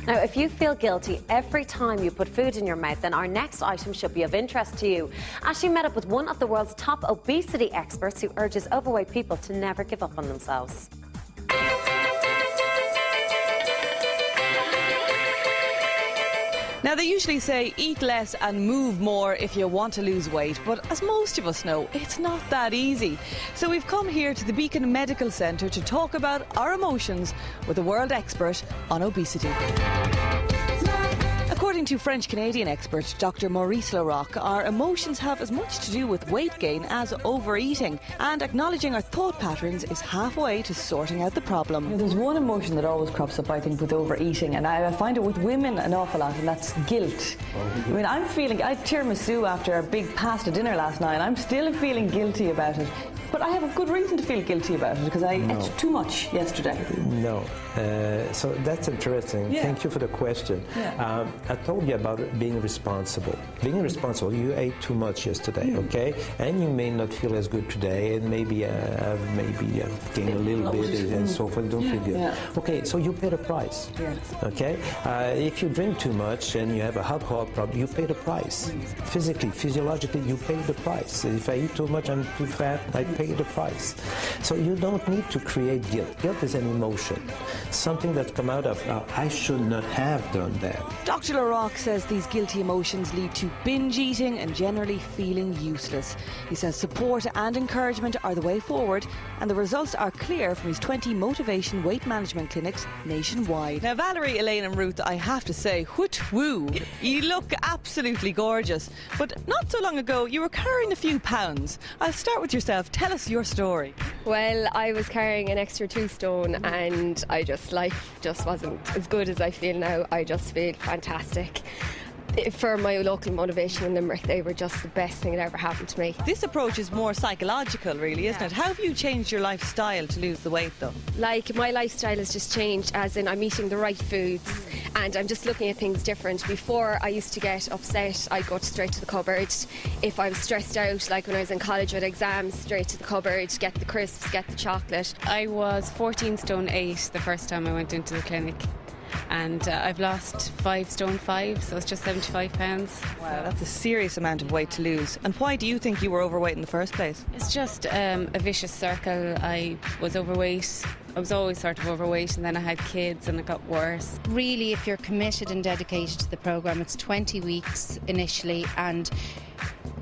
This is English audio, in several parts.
Now, if you feel guilty every time you put food in your mouth, then our next item should be of interest to you. Ashley met up with one of the world's top obesity experts who urges overweight people to never give up on themselves. Now, they usually say eat less and move more if you want to lose weight, but as most of us know, it's not that easy. So we've come here to the Beacon Medical Centre to talk about our emotions with a world expert on obesity. According to French-Canadian expert Dr. Maurice Larocque, our emotions have as much to do with weight gain as overeating, and acknowledging our thought patterns is halfway to sorting out the problem. There's one emotion that always crops up, I think, with overeating, and I find it with women an awful lot, and that's guilt. I mean, I had tiramisu after a big pasta dinner last night, and I'm still feeling guilty about it. But I have a good reason to feel guilty about it, because I ate too much yesterday. No. So that's interesting. Yeah. Thank you for the question. Yeah. I told you about being responsible. Being responsible, you ate too much yesterday, okay? And you may not feel as good today, and maybe gain a little bit and so forth. Don't feel good. Yeah. Okay, so you pay the price. Yeah. Okay? If you drink too much and you have a alcohol problem, you pay the price. Physically, physiologically, you pay the price. If I eat too much, I'm too fat, I pay the price. So you don't need to create guilt. Guilt is an emotion, something that comes out of, I should not have done that. Dr. Larocque says these guilty emotions lead to binge eating and generally feeling useless. He says support and encouragement are the way forward, and the results are clear from his 20 motivation weight management clinics nationwide. Now, Valerie, Elaine and Ruth, I have to say, woo, you look absolutely gorgeous. But not so long ago, you were carrying a few pounds. I'll start with yourself. Tell us your story. Well, I was carrying an extra 2 stone, and life just wasn't as good as I feel now. I just feel fantastic. For my local motivation in Limerick, they were just the best thing that ever happened to me. This approach is more psychological, really, isn't it? How have you changed your lifestyle to lose the weight, though? Like, my lifestyle has just changed, as in I'm eating the right foods and I'm just looking at things different. Before, I used to get upset, I'd go straight to the cupboard. If I was stressed out, like when I was in college with exams, straight to the cupboard, get the crisps, get the chocolate. I was 14 stone 8 the first time I went into the clinic. And I've lost 5 stone 5, so it's just 75 pounds. Wow, that's a serious amount of weight to lose. And why do you think you were overweight in the first place? It's just a vicious circle. I was overweight. I was always sort of overweight, and then I had kids and it got worse. Really, if you're committed and dedicated to the programme, it's 20 weeks initially, and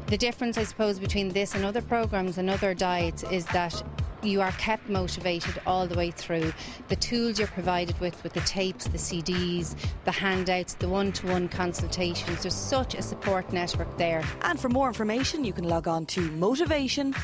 the difference, I suppose, between this and other programmes and other diets is that you are kept motivated all the way through. The tools you're provided with the tapes, the CDs, the handouts, the one-to-one consultations, there's such a support network there. And for more information, you can log on to motivation.ie.